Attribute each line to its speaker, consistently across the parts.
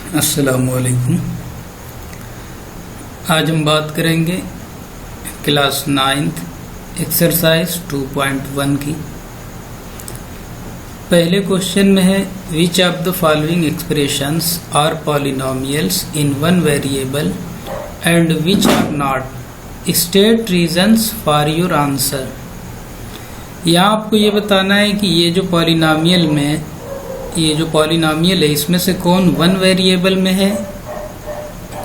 Speaker 1: अस्सलामुअलैकुम। आज हम बात करेंगे क्लास 9th एक्सरसाइज 2.1 की। पहले क्वेश्चन में है which of the following expressions are polynomials in one variable and which are not, state reasons for your answer. यहाँ आपको ये बताना है कि ये जो पॉलिनोमियल है इसमें से कौन वन वेरिएबल में है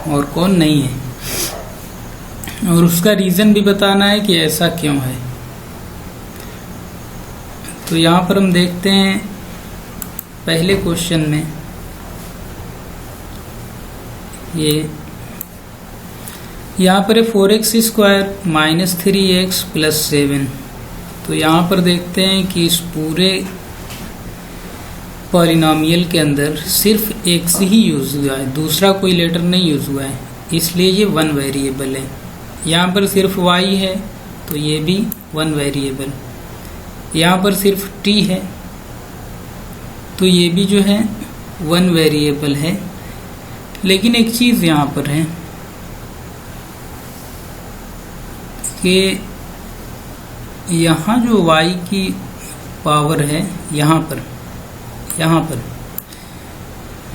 Speaker 1: और कौन नहीं है, और उसका रीजन भी बताना है कि ऐसा क्यों है। तो यहाँ पर हम देखते हैं पहले क्वेश्चन में यहाँ पर है 4x square minus 3x plus 7। तो यहाँ पर देखते हैं कि इस पूरे पॉलिनोमियल के अंदर सिर्फ x ही यूज हुआ है, दूसरा कोई लेटर नहीं यूज हुआ है, इसलिए ये वन वेरिएबल है। यहाँ पर सिर्फ y है तो ये भी वन वेरिएबल, यहाँ पर सिर्फ t है तो ये भी जो है वन वेरिएबल है। लेकिन एक चीज यहाँ पर है कि यहाँ जो y की पावर है यहाँ पर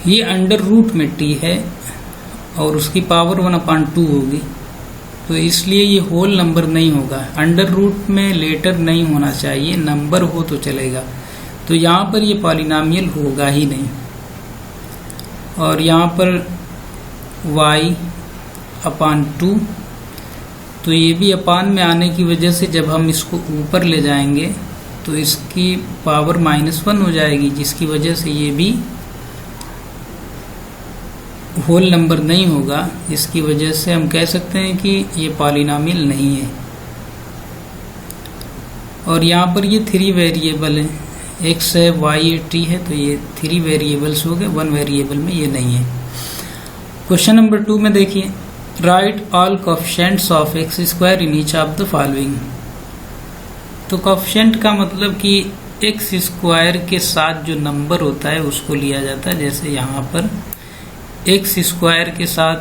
Speaker 1: ये अंडर रूट में t है और उसकी पावर 1/2 होगी, तो इसलिए ये होल नंबर नहीं होगा। अंडर रूट में लेटर नहीं होना चाहिए, नंबर हो तो चलेगा। तो यहाँ पर ये पॉलिनोमियल होगा ही नहीं। और यहाँ पर y/2, तो ये भी अपान में आने की वजह से जब हम इसको ऊपर ले जाएंगे तो इसकी पावर -1 हो जाएगी, जिसकी वजह से ये भी होल नंबर नहीं होगा। इसकी वजह से हम कह सकते हैं कि ये पॉलिनोमियल नहीं है। और यहाँ पर ये 3 वेरिएबल है, x है, y है, t है, तो ये 3 वेरिएबल्स हो गए, वन वेरिएबल में ये नहीं है। क्वेश्चन नंबर 2 में देखिए, right all coefficients of x square in each of the following. तो कोएफिशिएंट का मतलब कि x स्क्वायर के साथ जो नंबर होता है उसको लिया जाता है। जैसे यहाँ पर x स्क्वायर के साथ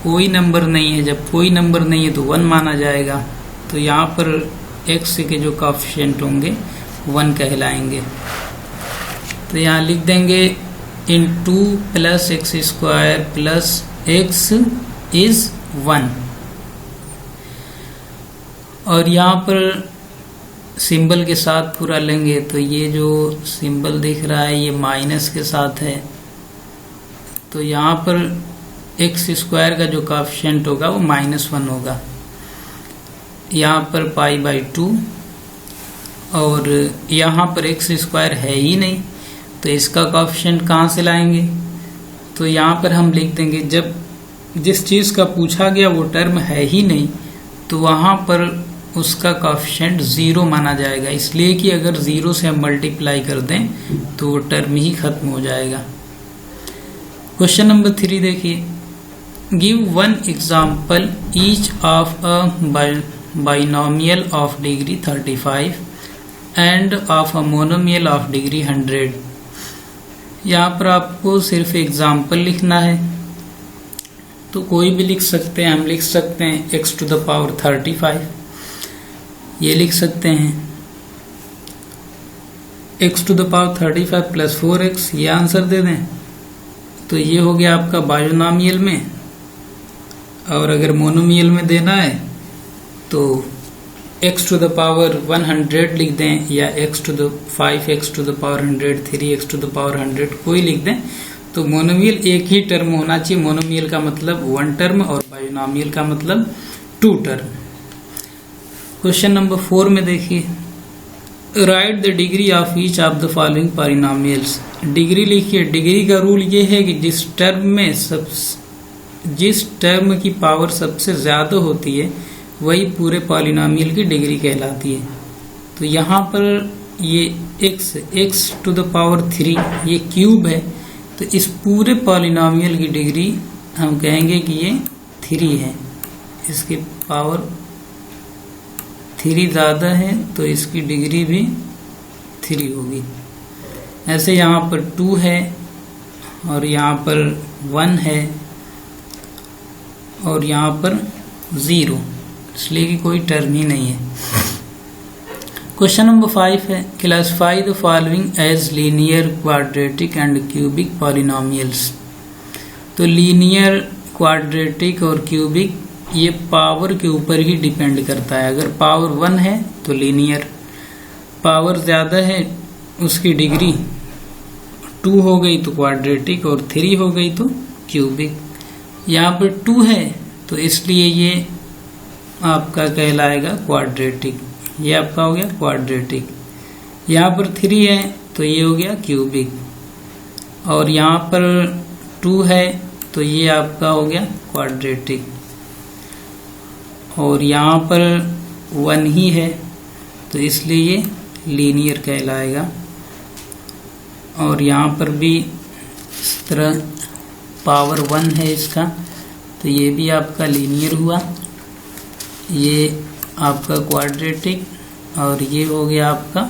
Speaker 1: कोई नंबर नहीं है, जब कोई नंबर नहीं है तो 1 माना जाएगा। तो यहाँ पर x के जो कोएफिशिएंट होंगे 1 कहलाएंगे। तो यहाँ लिख देंगे इन 2 plus x square plus x is 1। और यहाँ पर सिंबल के साथ पूरा लेंगे तो ये जो सिंबल दिख रहा है ये माइनस के साथ है, तो यहाँ पर x स्क्वायर का जो कोएफिशिएंट होगा वो -1 होगा। यहाँ पर π/2 और यहाँ पर x स्क्वायर है ही नहीं, तो इसका कोएफिशिएंट कहाँ से लाएंगे। तो यहाँ पर हम लिख देंगे जब जिस चीज़ का पूछा गया वो टर्म है ही नहीं तो वहाँ पर उसका कोएफिशिएंट 0 माना जाएगा, इसलिए कि अगर 0 से हम मल्टीप्लाई कर दें तो वो टर्म ही खत्म हो जाएगा। क्वेश्चन नंबर 3 देखिए, give one example each of a binomial of degree 35 end of a monomial of degree 100। यहाँ पर आपको सिर्फ एग्जाम्पल लिखना है, तो कोई भी लिख सकते हैं। हम लिख सकते हैं x⁵, ये लिख सकते हैं x⁵ प्लस 4x, ये आंसर दे दें तो ये हो गया आपका बाइनोमियल में। और अगर मोनोमियल में देना है तो x⁴ लिख दें या x⁵, x⁴ 3x⁴ कोई लिख दें। तो मोनोमियल एक ही टर्म होना चाहिए। मोनोमियल का मतलब 1 टर्म और बाइनोमियल का मतलब 2 टर्म। क्वेश्चन नंबर 4 में देखिए, right the degree of each of the following polynomials. Degree लिखिए। डिग्री का रूल ये है कि जिस टर्म की पावर सबसे ज्यादा होती है वही पूरे पॉलिनोमियल की डिग्री कहलाती है। तो यहाँ पर ये x⁵ ये क्यूब है, तो इस पूरे पॉलिनोमियल की डिग्री हम कहेंगे कि ये 3 है। इसकी पावर 3 ज़्यादा है तो इसकी डिग्री भी 3 होगी। ऐसे यहाँ पर 2 है और यहाँ पर 1 है और यहाँ पर 0, इसलिए कि कोई टर्म ही नहीं है। क्वेश्चन नंबर 5 है, classify the following as linear, quadratic and cubic polynomials. तो लीनियर, क्वाड्रेटिक और क्यूबिक ये पावर के ऊपर ही डिपेंड करता है। अगर पावर 1 है तो लीनियर, पावर ज़्यादा है उसकी डिग्री 2 हो गई तो क्वाड्रेटिक और 3 हो गई तो क्यूबिक। यहाँ पर 2 है तो इसलिए ये आपका कहलाएगा क्वाड्रेटिक, ये आपका हो गया क्वाड्रेटिक। यहाँ पर 3 है तो ये हो गया क्यूबिक, और यहाँ पर 2 है तो ये आपका हो गया क्वाड्रेटिक, और यहाँ पर 1 ही है तो इसलिए ये लीनियर कहलाएगा। और यहाँ पर भी इस तरह पावर 1 है इसका तो ये भी आपका लीनियर हुआ, ये आपका क्वाड्रेटिक, और ये हो गया आपका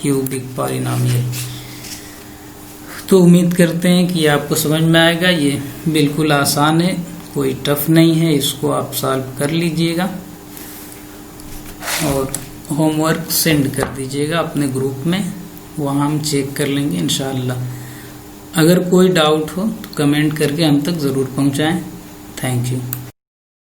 Speaker 1: क्यूबिक पॉलिनोमियल। तो उम्मीद करते हैं कि आपको समझ में आएगा। ये बिल्कुल आसान है, कोई टफ नहीं है, इसको आप सॉल्व कर लीजिएगा और होमवर्क सेंड कर दीजिएगा अपने ग्रुप में, वहाँ हम चेक कर लेंगे इंशाअल्लाह। अगर कोई डाउट हो तो कमेंट करके हम तक ज़रूर पहुँचाएँ। Thank you.